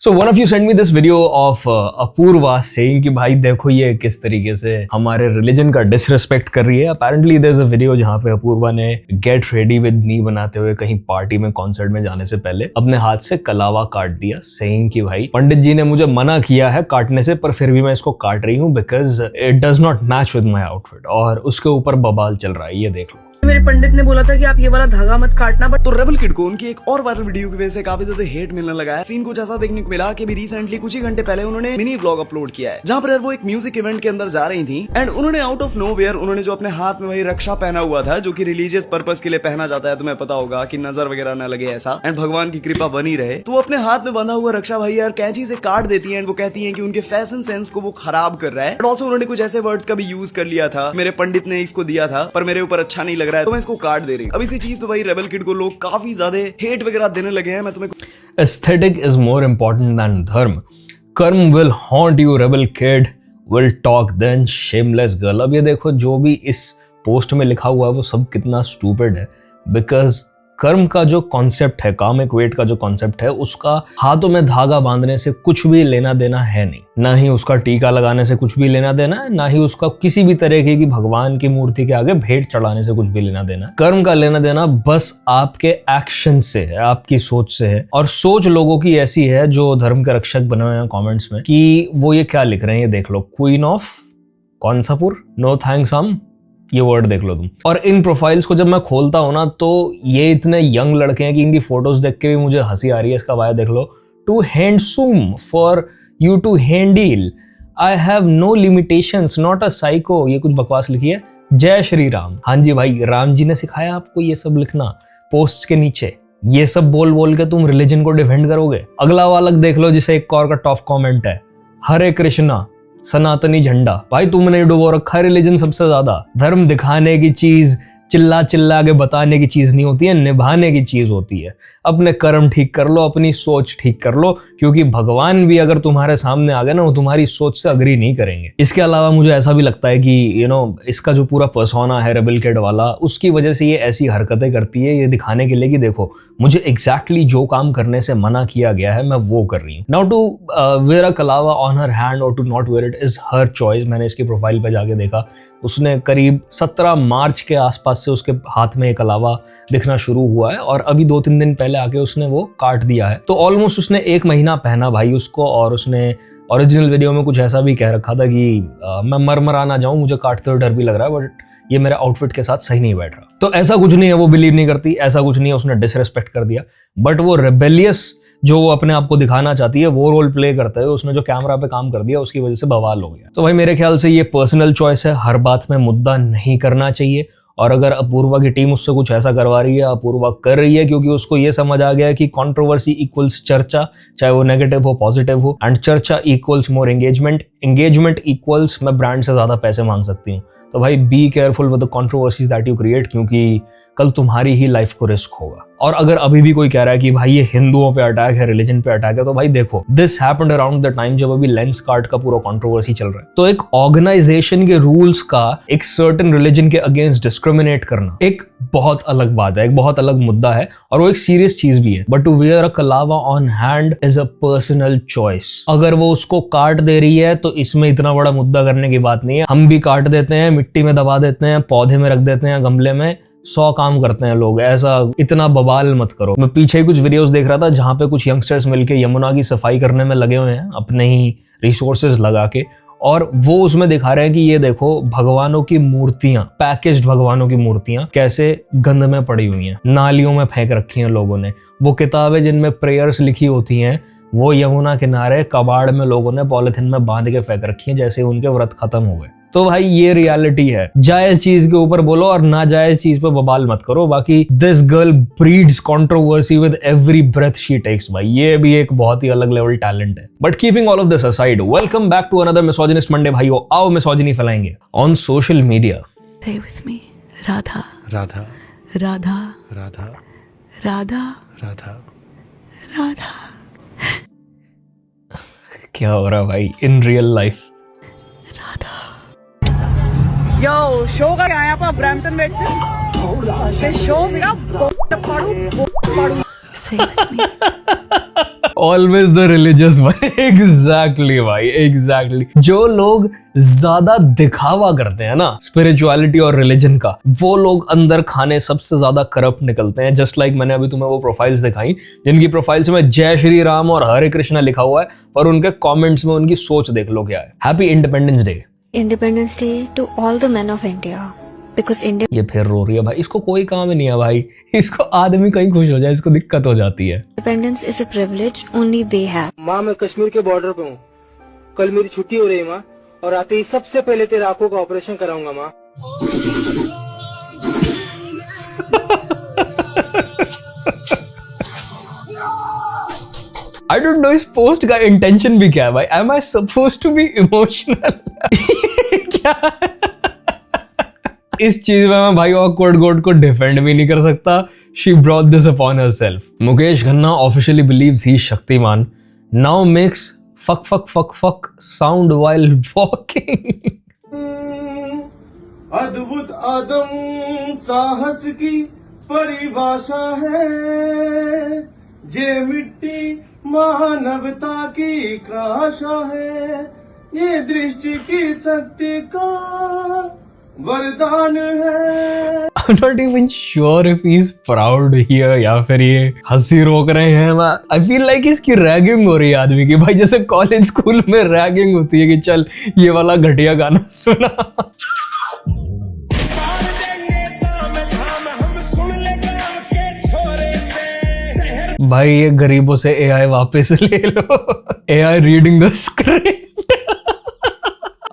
So one of you sent me this video of Apurva saying कि भाई देखो ये किस तरीके से हमारे रिलीजन का डिसरिस्पेक्ट कर रही है। Apparently there's a video जहाँ पे अपूर्वा ने गेट रेडी विद मी बनाते हुए कहीं पार्टी में कॉन्सर्ट में जाने से पहले अपने हाथ से कलावा काट दिया, saying कि भाई पंडित जी ने मुझे मना किया है काटने से पर फिर भी मैं इसको काट रही हूँ because it does not match with my outfit. और उसके ऊपर बवाल चल रहा है, ये देख लो। मेरे पंडित ने बोला था कि आप ये वाला धागा मत काटना, बट तो रेबल किड को उनकी एक और वायरल वीडियो की वजह से काफी ज्यादा हेट मिलने लगा है। सीन कुछ ऐसा देखने को मिला कि भी रिसेंटली कुछ ही घंटे पहले उन्होंने मिनी व्लॉग अपलोड किया है जहां पर वो एक म्यूजिक इवेंट के अंदर जा रही थी एंड उन्होंने आउट ऑफ नोवेयर उन्होंने जो अपने हाथ में वही रक्षा पहना हुआ था जो कि रिलीजियस पर्पस के लिए पहना जाता है, तुम्हें पता होगा कि नजर वगैरह न लगे ऐसा एंड भगवान की कृपा बनी रहे। तो वो अपने हाथ में बंधा हुआ रक्षा भाई यार कैंची से काट देती है एंड वो कहती है कि उनके फैशन सेंस को वो खराब कर रहा है। एंड ऑल्सो उन्होंने कुछ ऐसे वर्ड्स का भी यूज कर लिया था, मेरे पंडित ने इसको दिया था पर मेरे ऊपर अच्छा नहीं लग रहा है तो मैं इसको काट दे रही हूं। अब इसी चीज पे भाई रेबल किड को लोग काफी ज्यादा हेट वगैरह देने लगे हैं। मैं तुम्हें Aesthetic is more important than dharm. Karm will haunt you, rebel kid. Will talk then, shameless girl. अब ये देखो जो भी इस पोस्ट में लिखा हुआ है वो सब कितना स्टूपिड है बिकॉज कर्म का जो कॉन्सेप्ट है, कामिक वेट का जो कॉन्सेप्ट है, उसका हाथों में धागा बांधने से कुछ भी लेना देना है नहीं, ना ही उसका टीका लगाने से कुछ भी लेना देना है, ना ही उसका किसी भी तरीके की भगवान की मूर्ति के आगे भेंट चढ़ाने से कुछ भी लेना देना है। कर्म का लेना देना बस आपके एक्शन से है, आपकी सोच से है। और सोच लोगों की ऐसी है जो धर्म के रक्षक बने हुए हैं कॉमेंट्स में कि वो ये क्या लिख रहे हैं, ये देख लो, क्वीन ऑफ कौनसापुर, नो थैंक्स हम, ये वर्ड देख लो तुम। और इन प्रोफाइल्स को जब मैं खोलता हूं ना तो ये इतने यंग लड़के हैं कि इनकी फोटोज देख के भी मुझे हंसी आ रही है। इसका बायो देख लो, too handsome for you to handle, I have no limitations, not a psycho, ये कुछ बकवास लिखी है। जय श्री राम। हाँ जी भाई, राम जी ने सिखाया आपको ये सब लिखना पोस्ट के नीचे, ये सब बोल बोल के तुम रिलीजन को डिफेंड करोगे। अगला वाला देख लो जिसे एक और का टॉप कॉमेंट है, हरे कृष्णा सनातनी झंडा। भाई तुमने डुबो रखा है रिलीजन सबसे ज्यादा। धर्म दिखाने की चीज, चिल्ला चिल्ला के बताने की चीज नहीं होती है, निभाने की चीज होती है। अपने कर्म ठीक कर लो, अपनी सोच ठीक कर लो, क्योंकि भगवान भी अगर तुम्हारे सामने आ गए ना वो तुम्हारी सोच से अग्री नहीं करेंगे। इसके अलावा मुझे ऐसा भी लगता है कि इसका जो पूरा पर्सोना है रेबल किड वाला, उसकी वजह से ये ऐसी हरकतें करती है ये दिखाने के लिए कि देखो मुझे एग्जैक्टली जो काम करने से मना किया गया है मैं वो कर रही हूँ। Now to wear a kalava on her hand और to not wear it is her choice. मैंने इसकी प्रोफाइल पे जाके देखा, उसने करीब 17 मार्च के आसपास से उसके हाथ में एक अलावा दिखना शुरू हुआ है और अभी 2-3 दिन पहले आके उसने वो काट दिया है। तो ऑलमोस्ट उसने 1 महीना पहना भाई उसको। और उसने ओरिजिनल वीडियो में कुछ ऐसा भी कह रखा था कि मैं मरमरा ना जाऊं, मुझे काटते हुए डर भी लग रहा है बट ये मेरे आउटफिट के साथ सही नहीं बैठ रहा। तो ऐसा कुछ नहीं है, वो बिलीव नहीं करती, ऐसा कुछ नहीं है, उसने डिसरेस्पेक्ट कर दिया। बट वो रेबेलियस जो वो अपने आप को दिखाना चाहती है वो रोल प्ले करते हुए उसने जो कैमरा पे काम कर दिया उसकी वजह से बवाल हो गया। तो भाई मेरे ख्याल से ये पर्सनल चॉइस है, हर बात में मुद्दा नहीं करना चाहिए। और अगर अपूर्वा की टीम उससे कुछ ऐसा करवा रही है, अपूर्वा कर रही है क्योंकि उसको ये समझ आ गया है कि कंट्रोवर्सी इक्वल्स चर्चा, चाहे वो नेगेटिव हो पॉजिटिव हो, एंड चर्चा इक्वल्स मोर एंगेजमेंट, एंगेजमेंट इक्वल्स मैं ब्रांड से ज्यादा पैसे मांग सकती हूँ। तो भाई be careful with the controversies that you create, क्योंकि कल तुम्हारी ही लाइफ को रिस्क होगा। और अगर अभी भी कोई कह रहा है कि भाई ये हिंदुओं पे अटैक है, रिलीजन पे अटैक है, तो भाई देखो this happened around the time जब अभी लेंस कार्ट का पूरा कंट्रोवर्सी चल रहा है। तो एक ऑर्गेनाइजेशन के रूल्स का एक सर्टेन रिलीजन के अगेंस्ट डिस्क्रिमिनेट करना एक बहुत अलग बात है, एक बहुत अलग मुद्दा है और वो एक सीरियस चीज भी है। But to wear a kalava on hand is a personal choice. अगर वो उसको काट दे रही है तो इसमें इतना बड़ा मुद्दा करने की बात नहीं है। हम भी काट देते हैं, मिट्टी में दबा देते हैं, पौधे में रख देते हैं, गमले में, 100 काम करते हैं लोग, ऐसा इतना बवाल मत करो। मैं पीछे ही कुछ वीडियोस देख रहा था जहां पे कुछ यंगस्टर्स मिलके यमुना की सफाई करने में लगे हुए हैं अपने ही रिसोर्सेज लगा के, और वो उसमें दिखा रहे हैं कि ये देखो भगवानों की मूर्तियां, पैकेज्ड भगवानों की मूर्तियां कैसे गंद में पड़ी हुई हैं, नालियों में फेंक रखी हैं लोगों ने। वो किताबें जिनमें प्रेयर्स लिखी होती हैं वो यमुना किनारे कबाड़ में लोगों ने पॉलिथिन में बांध के फेंक रखी हैं जैसे उनके व्रत खत्म हो गए। तो भाई ये रियलिटी है, जायज चीज के ऊपर बोलो और ना जायज चीज पे बवाल मत करो। बाकी this girl breeds controversy with every breath she takes. भाई ये भी एक बहुत ही अलग लेवल टैलेंट है। But keeping all of this aside, welcome back to another misogynist Monday. भाइयों आओ मिसोजिनी फैलाएंगे on social media. Stay with me, Radha Radha Radha Radha Radha Radha Radha. क्या हो रहा है भाई इन रियल लाइफ? यो शो का क्या है आपका ब्रैम्पटन में शो सीगा पड़ू। Stay with me. Always the religious one. Exactly भाई, एग्जैक्टली। जो लोग ज्यादा दिखावा करते हैं ना स्पिरिचुअलिटी और रिलीजन का, वो लोग अंदर खाने सबसे ज्यादा करप्ट निकलते हैं। जस्ट लाइक मैंने अभी तुम्हें वो प्रोफाइल्स दिखाई जिनकी प्रोफाइल्स में जय श्री राम और हरे कृष्णा लिखा हुआ है, पर उनके कमेंट्स में उनकी सोच देख लो क्या है। Happy independence day. Independence Day to all the men of India. Because India ये फिर रो रही है भाई, इसको कोई काम ही नहीं है भाई, इसको आदमी कहीं खुश हो जाए इसको दिक्कत हो जाती है। independence is a privilege only they have. माँ मैं कश्मीर के बॉर्डर पे हूँ, कल मेरी छुट्टी हो रही है माँ, और आते ही सबसे पहले तेरे आंखों का ऑपरेशन कराऊंगा माँ। आई डोंट नो इस पोस्ट का इंटेंशन भी क्या है भाई। Am I suppose to be emotional? क्या इस चीज में मैं भाई ऑकवर्ड गोड को डिफेंड भी नहीं कर सकता। She brought this upon herself. Mukesh Khanna officially believes he Shaktimaan, now makes fuck fuck fuck fuck sound while walking. अद्भुत आदम साहस की परिभाषा है, जे मिट्टी मानवता की आशा है, ये दृष्टि की शक्ति का वरदान है। I'm not even sure if he's proud here या फिर ये हंसी रोक रहे हैं। I feel like इसकी रैगिंग हो रही है आदमी की भाई, जैसे कॉलेज स्कूल में रैगिंग होती है कि चल ये वाला घटिया गाना सुना। भाई ये गरीबों से AI वापस ले लो। AI reading the script.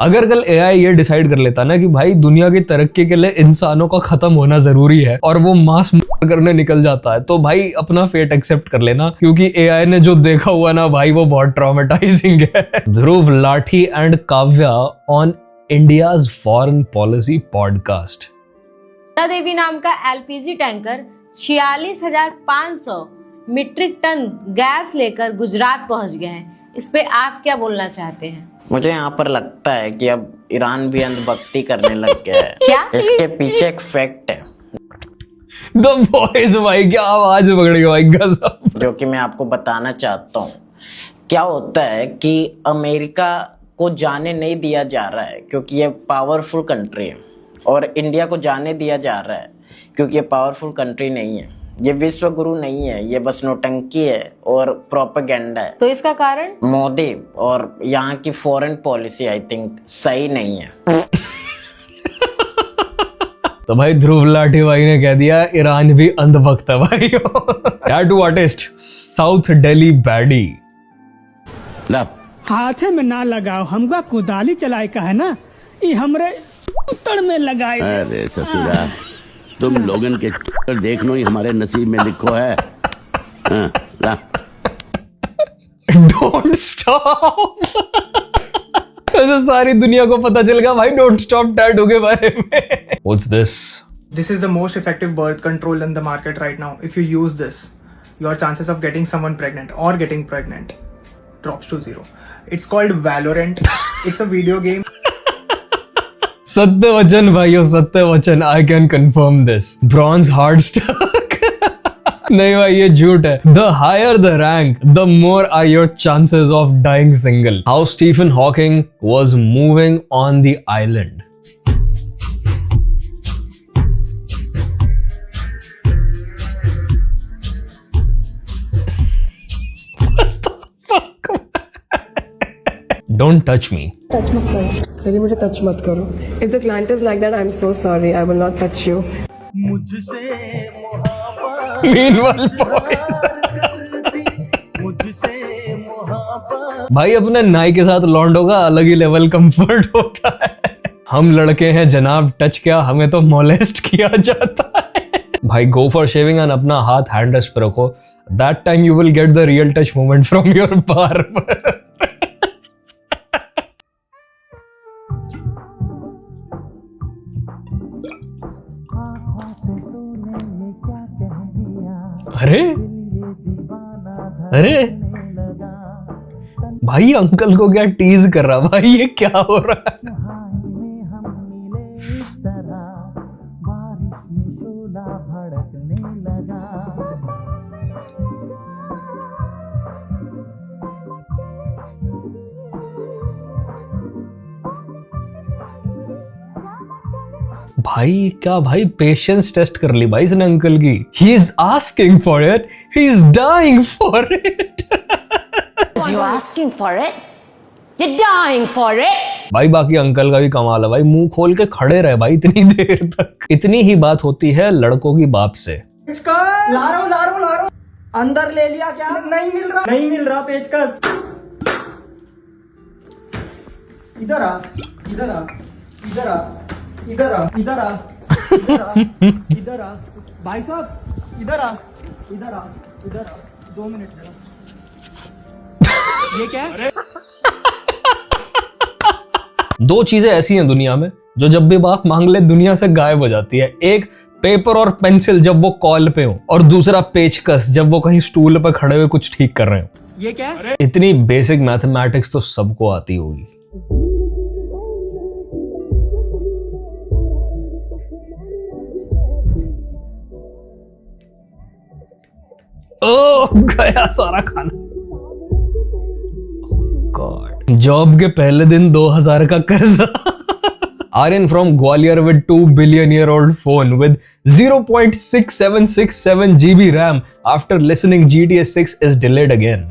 अगर कल AI ये डिसाइड कर लेता ना कि भाई दुनिया की तरक्की के लिए इंसानों का खत्म होना जरूरी है और वो मास करने निकल जाता है, तो भाई अपना फेट एक्सेप्ट कर लेना, क्योंकि AI ने जो देखा हुआ ना भाई वो बहुत ट्रॉमेटाइजिंग है। Dhruv Rathee and Kavya on India's foreign policy podcast. Devi नाम का LPG tanker 46,500 metric ton gas लेकर गुजरात पहुंच गए हैं। इस पे आप क्या बोलना चाहते हैं? मुझे यहाँ पर लगता है कि अब ईरान भी अंधभक्ति करने लग गया है। क्या? इसके पीछे एक फैक्ट है। द वॉइस भाई, क्या आवाज पकड़ गई भाई, गजब। जो कि मैं आपको बताना चाहता हूँ। क्या होता है कि अमेरिका को जाने नहीं दिया जा रहा है क्योंकि ये पावरफुल कंट्री है, और इंडिया को जाने दिया जा रहा है क्योंकि ये पावरफुल कंट्री नहीं है। ये विश्व गुरु नहीं है, ये बस नोटंकी है और प्रोपेगेंडा है। तो इसका कारण? मोदी और यहाँ की फॉरेन पॉलिसी आई थिंक सही नहीं है। तो भाई ध्रुव लाठी भाई ने कह दिया ईरान भी अंधभक्त है भाई। Tattoo artist south Delhi baddie. हाथे में ना लगाओ, हमका कुदाली चलाए का है ना, ये हमरे उत्तर में लगाए। अरे ससुरा, तुम लोगन के देख लो, हमारे नसीब में लिखो है। Don't stop. ऐसे सारी दुनिया को पता चल गया भाई डोंट स्टॉप टैटू के बारे में। What's this? This is the most effective birth control in the market right now. If you use this, your chances of getting someone pregnant or getting pregnant drops to 0. It's called Valorant. It's a video game. सत्य वचन भाइयों, सत्य वचन। I can confirm this. Bronze hard stuck. नहीं भाई ये झूठ है। The higher the rank the more are your chances of dying single. How Stephen Hawking was moving on the island. Don't touch me. Touch मत करो, पहले मुझे touch मत करो। If the client is like that, I'm so sorry. I will not touch you. Meanwhile, boys. भाई अपने नाई के साथ लौंडों का अलग ही लेवल कंफर्ट होता है। हम लड़के हैं जनाब, टच क्या, हमें तो मोलेस्ट किया जाता है। भाई गो फॉर शेविंग एंड अपना हाथ हैंड रेस्ट पे रखो। That time you will get the real touch moment from your barber. अरे अरे भाई अंकल को क्या टीज कर रहा भाई, ये क्या हो रहा है? भाई क्या भाई पेशेंस टेस्ट कर ली भाई इसने अंकल की. He is asking for it, he is dying for it. You asking for it? You're dying for it? भाई बाकी अंकल का भी कमाल है भाई, मुंह खोल के खड़े रहे भाई इतनी देर तक. इतनी ही बात होती है लड़कों की बाप से. ला रहा हूँ अंदर ले लिया क्या? नहीं मिल रहा पेचकस. इधर आ भाई साहब, इधर आ 2 मिनट जरा. ये क्या है? दो चीजें ऐसी हैं दुनिया में जो जब भी बाप मांग ले दुनिया से गायब हो जाती है. एक पेपर और पेंसिल जब वो कॉल पे हो, और दूसरा पेचकस जब वो कहीं स्टूल पे खड़े हुए कुछ ठीक कर रहे हो. ये क्या है? इतनी बेसिक मैथमेटिक्स तो सबको आती होगी. ओह गया सारा खाना. गॉड. जॉब के पहले दिन 2000 का कर्जा. Aryan from Gwalior with 2 billion-year-old phone with 0.6767 GB RAM after listening GTA 6 is delayed again.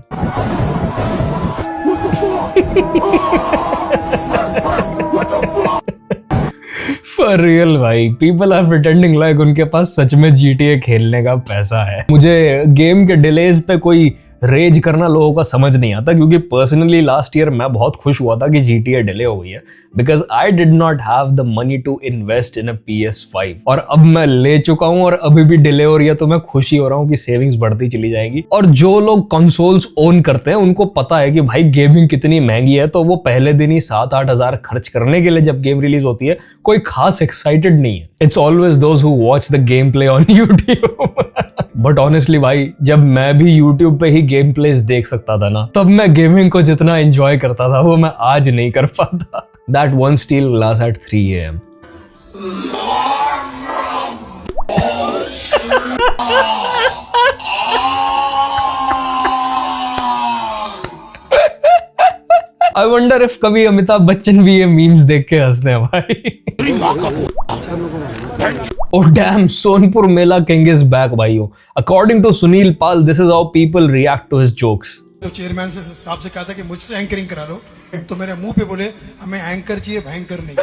For real भाई, people are pretending like उनके पास सच में GTA खेलने का पैसा है. मुझे गेम के डिलेज पे कोई रेज करना लोगों का समझ नहीं आता, क्योंकि पर्सनली लास्ट ईयर मैं बहुत खुश हुआ था कि GTA डिले हो गई है, because I did not have the money to invest in a PS5. और अब मैं ले चुका हूं और अभी भी डिले हो रही है, तो मैं खुशी हो रहा हूं कि सेविंग्स बढ़ती चली जाएगी. और जो लोग कंसोल्स ओन करते हैं उनको पता है कि भाई गेमिंग कितनी महंगी है, तो वो पहले दिन ही 7-8 हजार खर्च करने के लिए जब गेम रिलीज होती है कोई खास एक्साइटेड नहीं है. It's always those who watch the game play on YouTube. But honestly भाई, जब मैं भी यूट्यूब पे ही गेम प्लेस देख सकता था ना, तब मैं गेमिंग को जितना एंजॉय करता था वो मैं आज नहीं कर पाता. That one steel glass at 3 AM. I wonder if कभी अमिताभ बच्चन भी ये मीम्स देख के हंसते हैं भाई. Oh damn, Sonpur Mela king is back भाइयों. According to Sunil Pal, this is how people react to his jokes. तो चेयरमैन से साहब से कहा था कि मुझसे एंकरिंग करा लो, तो मेरे मुंह पे बोले हमें एंकर चाहिए, भयंकर नहीं.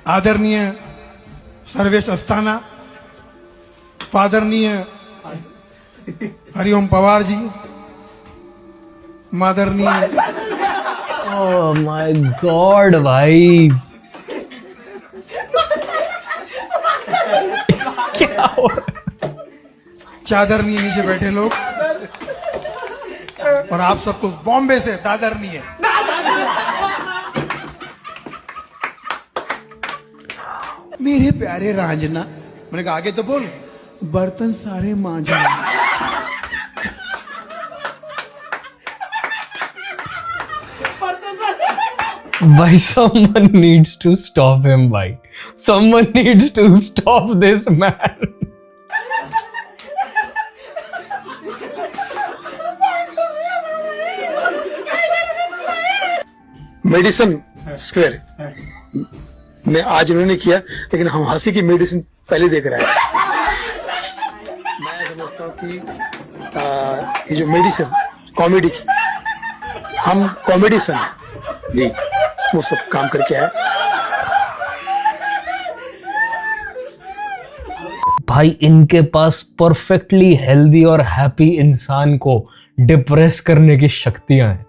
आदरणीय Sarvesh Asthana, फादरणीय Hariom Pawar ji, मादरणीय. Oh my God भाई, क्या हो रहा है? चादरनीय नीचे बैठे लोग, और आप सबको बॉम्बे से दादरनीय. मेरे प्यारे रांझना, मैंने कहा आगे तो बोल. बर्तन सारे मांझा. भाई someone needs to stop him भाई. Someone needs to stop this man. Medicine square में आज उन्होंने किया, लेकिन हम हंसी की मेडिसिन पहले देख रहे हैं. मैं समझता हूँ कि ये जो मेडिसिन कॉमेडी की, हम कॉमेडियन हैं जी, वो सब काम करके आए. भाई इनके पास परफेक्टली हेल्दी और हैप्पी इंसान को डिप्रेस करने की शक्तियां हैं.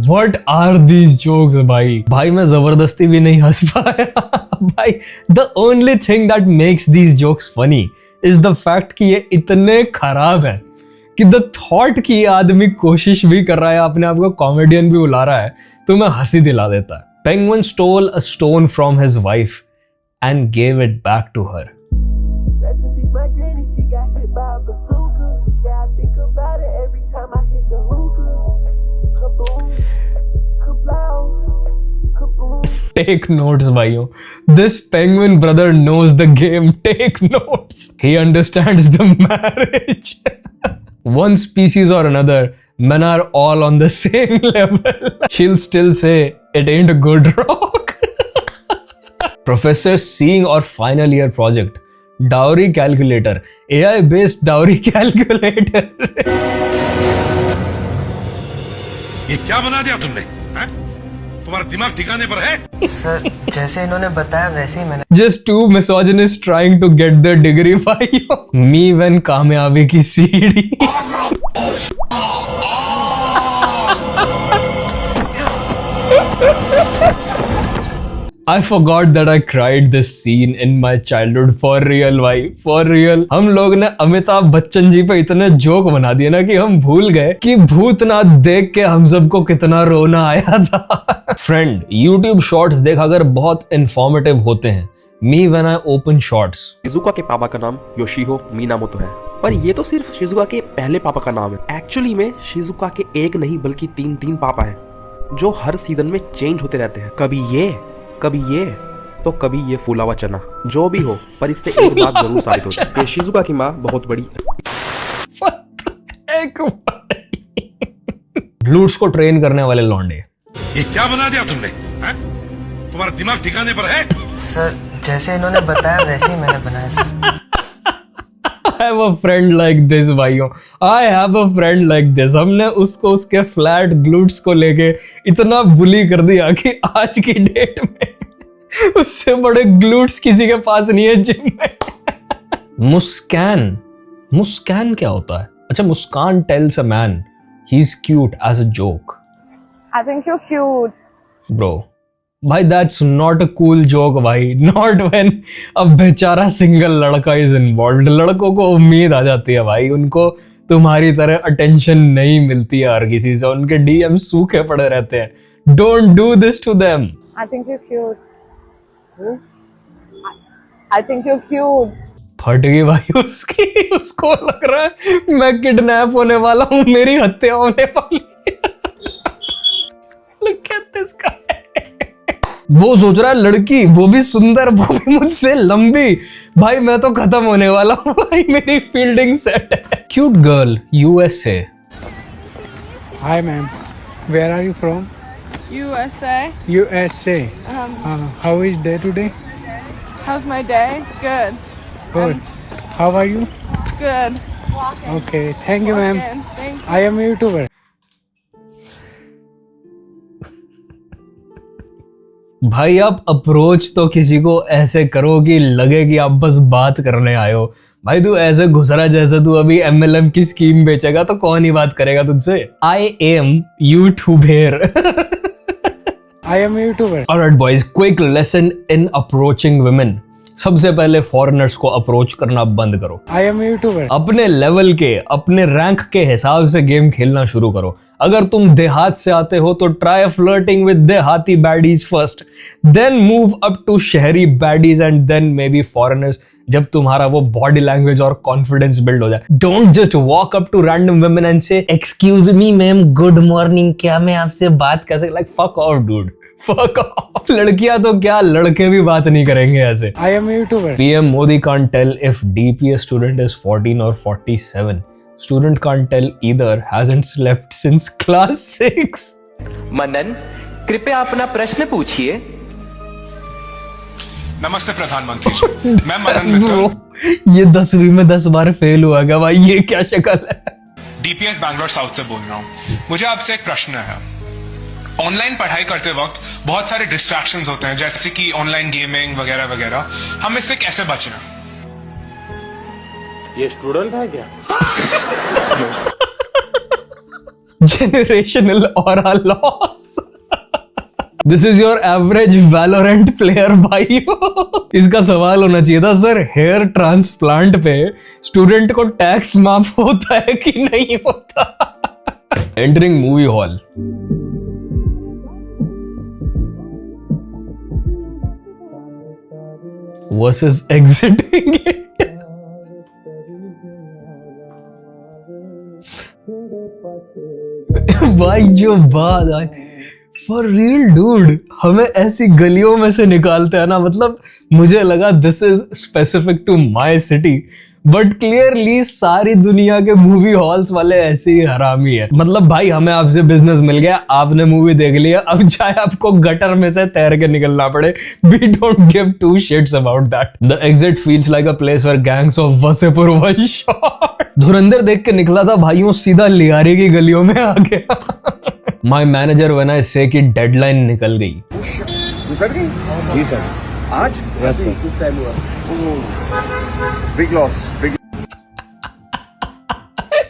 What are these jokes भाई मैं जबरदस्ती भी नहीं हंस पाया. भाई the only thing that makes these jokes funny is the fact कि ये इतने खराब हैं कि the thought कि ये आदमी कोशिश भी कर रहा है, अपने आप को कॉमेडियन भी बुला रहा है, तो मैं हंसी दिला देता है. Penguin stole a stone from his wife and gave it back to her. Take notes भाइयों. This penguin brother knows the game. Take notes. He understands the marriage. One species or another, Men are all on the same level. She'll still say it ain't a good rock. Professor seeing our final year project, dowry calculator, AI based dowry calculator. ये क्या बना दिया तुमने? तुम्हारा दिमाग ठिकाने पर है? सर जैसे इन्होंने बताया वैसे ही मैंने। Just two misogynists trying to get their degree भाइयों। Me when कामयाबी की सीढ़ी। I forgot that I cried this scene in my childhood for real भाई, for real। हम लोग ने अमिताभ बच्चन जी पे इतने जोक बना दिए ना कि हम भूल गए कि भूतनाथ देख के हम सबको कितना रोना आया था। फ्रेंड, YouTube शॉर्ट्स देखा कर बहुत इंफॉर्मेटिव होते हैं। Me when I open shorts। Shizuka के पापा का नाम योशिहो मिनामोतो है, पर ये तो सिर्फ शिजुका के पहले पापा का नाम है। एक्चुअली में शिजुका के एक नहीं बल्कि तीन पापा हैं, जो हर सीजन में चेंज होते रहते हैं। कभी ये तो कभी ये फूला हुआ चना, जो भी हो, पर इससे एक बात जरूर साबित होती है, शिजुका की माँ बहुत बड़ी। ग्लूट्स को ट्रेन करने वाले लौंडे। ये क्या बना दिया तुमने? तुम्हारा दिमाग ठिकाने पर है? सर जैसे इन्होंने बताया वैसे ही मैंने बनाया sir. I have a friend like this भाइयों, I have a friend like this। हमने उसको उसके फ्लैट ग्लूट्स को लेके इतना बुली कर दिया कि आज की डेट में उससे बड़े ग्लूट्स किसी के पास नहीं है जिम में। मुस्कान क्या होता है? अच्छा, Muskan tells a man he is cute as a joke. I think you're cute. Bro, भाई that's not a cool joke भाई, नॉट व्हेन अ बेचारा सिंगल लड़का इज इन्वॉल्व्ड। लड़कों को उम्मीद आ जाती है भाई, उनको तुम्हारी तरह अटेंशन नहीं मिलती है हर किसी से, उनके डीएम सूखे पड़े रहते हैं। Don't do this to them. I think you're cute. I think you're cute. फट गई भाई उसकी, उसको लग रहा है मैं किडनैप होने वाला हूँ, मेरी हत्या होने वाली है। Look at this guy. वो सोच रहा है लड़की, वो भी सुंदर, वो भी मुझसे लंबी, भाई मैं तो खत्म होने वाला हूँ भाई, मेरी फील्डिंग सेट है। Cute girl, USA। Hi ma'am, where are you from? USA. USA. How is day today? How's my day? Good. Good. How are you? Good. Okay, thank you ma'am. Thank you. I am a YouTuber. भाई आप approach तो किसी को ऐसे करो कि लगे कि आप बस बात करने आए हो। भाई तू ऐसे घुसरा जैसे तू अभी MLM की स्कीम बेचेगा तो कौन ही बात करेगा तुझसे। I am YouTuber। I am a YouTuber. Alright boys, quick lesson in approaching women। सबसे पहले फॉरेनर्स को अप्रोच करना बंद करो। I am a YouTuber. अपने लेवल के, अपने रैंक के हिसाब से गेम खेलना शुरू करो। अगर तुम देहात से आते हो तो try flirting with dehati baddies first, then move up to shahri baddies and then maybe foreigners, जब तुम्हारा वो बॉडी लैंग्वेज और कॉन्फिडेंस बिल्ड हो जाए। Don't just walk up to random women and say excuse me ma'am, good morning, क्या मैं आपसे बात कर सकता? Like fuck off dude, fuck off। लड़कियां तो क्या, लड़के भी बात नहीं करेंगे ऐसे। I am a YouTuber. PM Modi can't tell if DPS student is 14 or 47. Student can't tell either, hasn't slept since class 6. मनन, कृपया अपना प्रश्न पूछिए। नमस्ते प्रधानमंत्री जी, मैं मनन मित्तल। ये 10वीं में 10 बार फेल हुआ क्या भाई? ये क्या शक्ल है? DPS बैंगलोर साउथ से बोल रहा हूँ। मुझे आपसे एक प्रश्न है। ऑनलाइन पढ़ाई करते वक्त बहुत सारे डिस्ट्रैक्शंस होते हैं, जैसे कि ऑनलाइन गेमिंग वगैरह वगैरह, हम इससे कैसे बचें? ये स्टूडेंट है क्या? Generational aura loss। This is your average Valorant player भाइयों। इसका सवाल होना चाहिए था, सर हेयर ट्रांसप्लांट पे स्टूडेंट को टैक्स माफ होता है कि नहीं होता? Entering movie hall। versus exiting it। भाई जो बात आई, फॉर रियल डूड, हमें ऐसी गलियों में से निकालते हैं ना, मतलब मुझे लगा this is specific to my city, but clearly सारी दुनिया के मूवी हॉल्स वाले ऐसे ही हरामी है। मतलब भाई हमें आपसे बिजनेस मिल गया, आपने मूवी देख लिया, अब चाहे आपको गटर में से तैर के निकलना पड़े, we don't give two shits about that. The exit feels like a place where gangs of Wasseypur one shot. Dhurandhar देख के निकला था भाइयों, सीधा लियारी की गलियों में आ गया। माय मैनेजर व्हेन आई से कि डेडलाइन निकल गई। गुजर गई? जी सर। आज? Yes sir. किस टाइम हुआ? Big loss.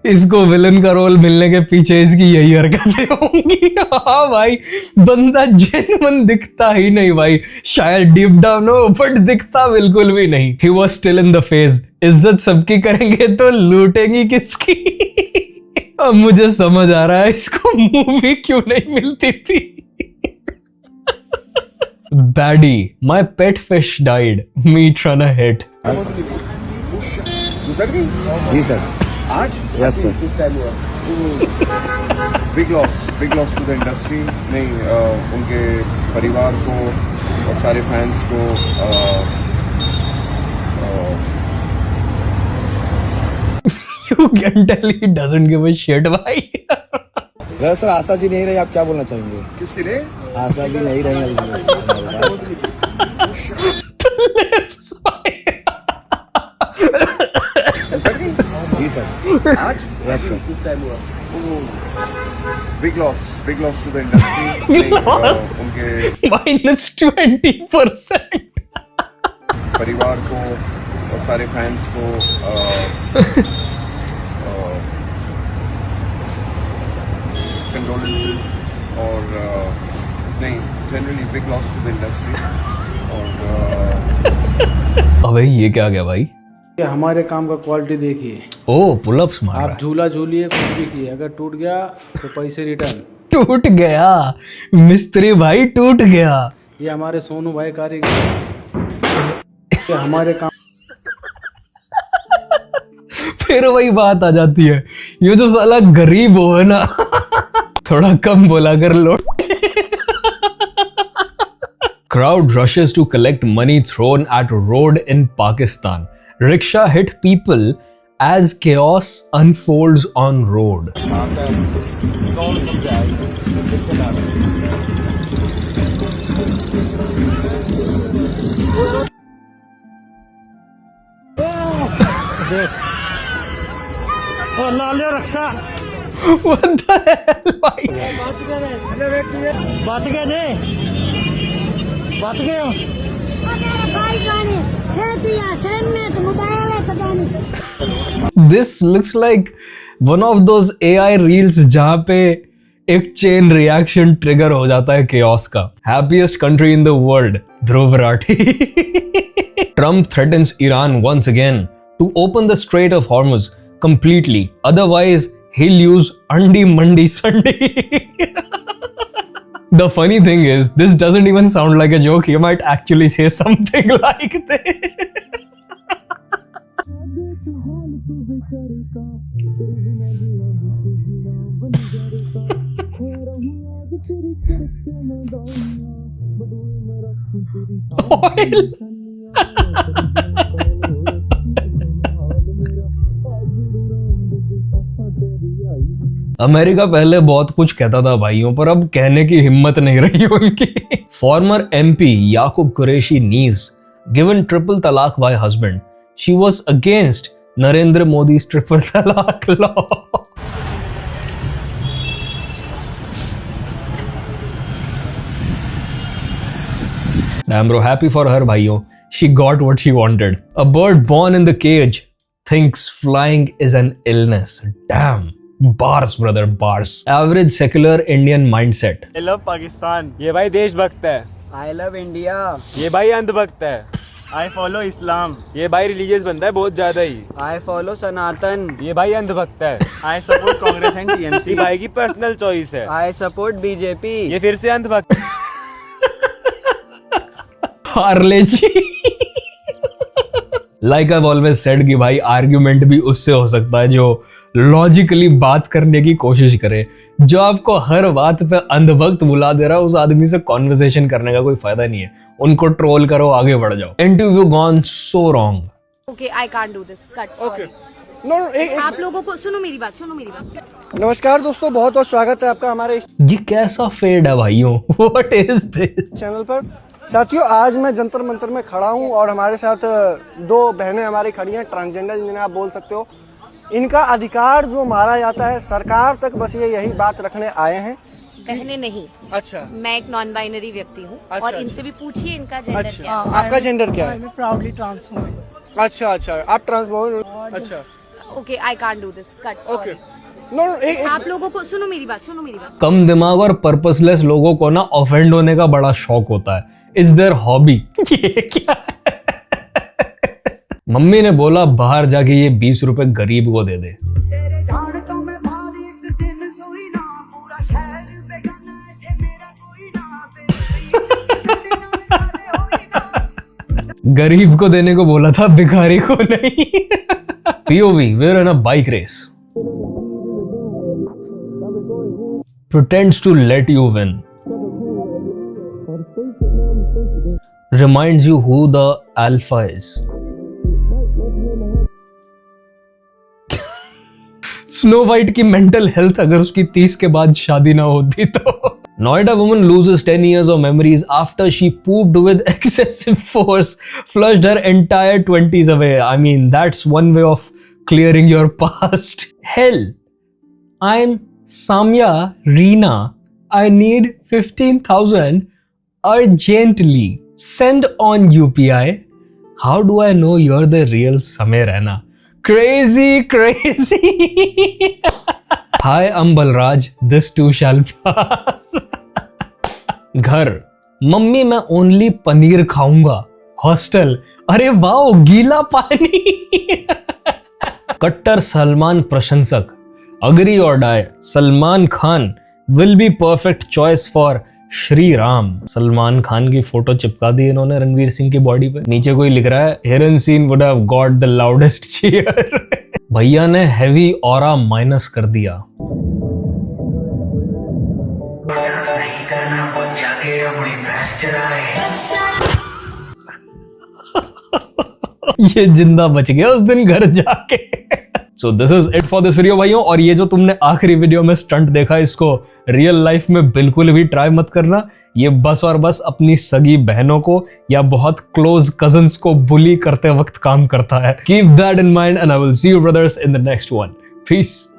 इसको विलन का रोल मिलने के पीछे इसकी यही हरकतें होंगी। हाँ भाई, बंदा जेन्युइन दिखता ही नहीं भाई, शायद डीप डाउन हो बट दिखता बिल्कुल भी नहीं। He was still in the phase, इज्जत सबकी करेंगे तो लूटेंगी किसकी। अब मुझे समझ आ रहा है इसको मूवी क्यों नहीं मिलती थी। Baddie, my pet fish died. Me trying to hit. गुजर गई? जी सर। आज? Yes sir. किस टाइम हुआ? Big loss to the industry. नहीं, उनके परिवार को और सारे फैंस को You can tell he doesn't give a shit भाई। सर आशा जी नहीं रही, आप क्या बोलना चाहेंगे? किसके लिए? आशा जी नहीं रही। जी सर। आज? Yes sir. किस टाइम हुआ? Big loss to the industry. उनके -20% परिवार को और सारे फैंस को कंडोलेंसेस और नहीं, generally big loss to the industry. और अबे ये क्या गया भाई? हमारे काम का क्वालिटी देखिए। ओ पुलअप्स मार रहा है। आप झूला झूलिए, कुछ भी किए, अगर टूट गया तो पैसे रिटर्न। टूट गया मिस्त्री भाई, टूट गया। ये हमारे सोनू भाई कारीगर हमारे काम। फिर वही बात आ जाती है, ये जो साला गरीब हो है ना, थोड़ा कम बोला कर लो। Crowd rushes to collect money thrown at road in Pakistan. Rickshaw hit people as chaos unfolds on road. Raksha What the hell भाई? बच गए थे, बच गए हो। This looks like one of those AI reels जहां पे एक चेन रिएक्शन ट्रिगर हो जाता है chaos का। Happiest country in the world, Dhruv Rathee. Trump threatens Iran once again to open the Strait of Hormuz completely. Otherwise, he'll use Andi Mandi Sunday. The funny thing is, this doesn't even sound like a joke. He might actually say something like this. Oil. America पहले बहुत कुछ कहता था भाइयों, पर अब कहने की हिम्मत नहीं रही उनकी। Former MP Yakub Qureshi niece given triple talaq by husband. She was against Narendra Modi's triple talaq law. I'm bro happy for her भाइयों. She got what she wanted. A bird born in the cage thinks flying is an illness. Damn. Bars brother, bars. Average secular Indian mindset. I love Pakistan. ये भाई देशभक्त है. I love India. ये भाई अंधभक्त है. I follow इस्लाम. ये भाई religious बंदा है बहुत ज्यादा ही. I follow सनातन. ये भाई अंधभक्त है. I support Congress and TMC. भाई की पर्सनल चॉइस है. I support BJP. ये फिर से अंधभक्त. हार्ले जी. Like I've always said कि भाई आर्ग्यूमेंट भी उससे हो सकता है जो लॉजिकली बात करने की कोशिश करे. जो आपको हर बात पे अंधभक्त बुला दे रहा है, उस आदमी से कॉन्वर्सेशन करने का कोई फायदा नहीं है. उनको ट्रोल करो, आगे बढ़ जाओ. Interview gone so wrong. Okay, I can't do this. Cut. Okay. No आप लोगों को सुनो मेरी बात नमस्कार दोस्तों, बहुत बहुत स्वागत है आपका हमारे इस ये कैसा फेड है भाइयों? What is this? चैनल पर। साथियों, आज मैं जंतर मंतर में खड़ा हूं और हमारे साथ दो बहनें हमारी खड़ी हैं, ट्रांसजेंडर जिन्हें आप बोल सकते हो। इनका अधिकार जो मारा जाता है सरकार तक, बस ये यही बात रखने आए हैं। बहने नहीं। अच्छा। मैं एक नॉन बाइनरी व्यक्ति हूँ। अच्छा, और इनसे भी पूछिए इनका जेंडर अच्छा, क्या है। आपका जेंडर क्या है? मैं प्राउडली ट्रांस हूँ। अच्छा अच्छा, आप ट्रांसवुमन। अच्छा। Okay, I can't do this. Cut. Okay. No आप लोगों को सुनो मेरी बात कम दिमाग और पर्पसलेस लोगों को ना ऑफेंड होने का बड़ा शौक होता है। Is there hobby. ये क्या है? मम्मी ने बोला बाहर जाके ये 20 रुपए गरीब को दे दे। गरीब को देने को बोला था, भिखारी को नहीं। POV, we're in a bike race. Pretends to let you win. Reminds you who the alpha is. Snow white की मेंटल हेल्थ अगर उसकी 30 के बाद शादी ना होती तो। Noida woman loses 10 years of memories after she pooped with excessive force, flushed her entire 20s away. I mean, that's one way of clearing your past. Hell, I'm Samya Reena. I need 15,000 urgently. Send on UPI. How do I know you're the real Samya Reena? Crazy. Hi, I'm Balraj. This too shall pass. घर, mummy मैं only paneer खाऊंगा। Hostel, अरे wow गीला पानी। कट्टर सलमान प्रशंसक, agree or die, Salman Khan will be perfect choice for Shri Ram. Salman Khan की फोटो चिपका दी इन्होंने रणवीर सिंह की बॉडी पे। नीचे कोई लिख रहा है हिरन scene would have got the loudest cheer. भैया ने हैवी ऑरा माइनस कर दिया। ये जिंदा बच गया उस दिन घर जाके। So this is it for this video भाइयों। और ये जो तुमने आखिरी वीडियो में स्टंट देखा, इसको रियल लाइफ में बिल्कुल भी ट्राई मत करना। ये बस और बस अपनी सगी बहनों को या बहुत क्लोज कजन्स को बुली करते वक्त काम करता है। Keep that in mind and I will see you brothers in the next one. Piece.